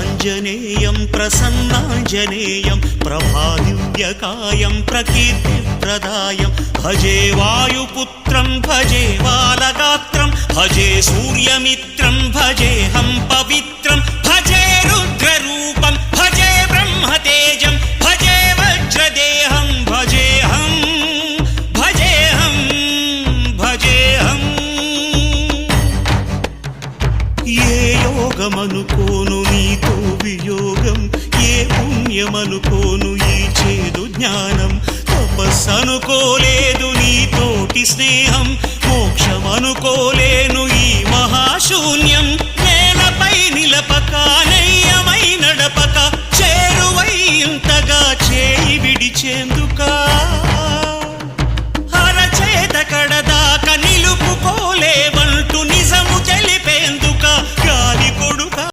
ఆంజనేయం ప్రసన్నాంజనేయం ప్రభాదివ్యకాయం ప్రకీర్తిప్రదాయం భజే వాయుపుత్రం భజే బాలగాత్రం భజే సూర్యమిత్రం భజేహం పవిత్రం భజే రుద్రరూపం భజే బ్రహ్మతేజం భజే వజ్రదేహం భజేహం భజేహం భజేహం. ఏ యోగమనుకోను నీతో వియోగం, ఏ పుణ్యమనుకోను ఈ చేదు జ్ఞానం, తపస్సనుకోలేదు నీతోటి స్నేహం, మోక్షమనుకోలేను ఈ మహాశూన్యం.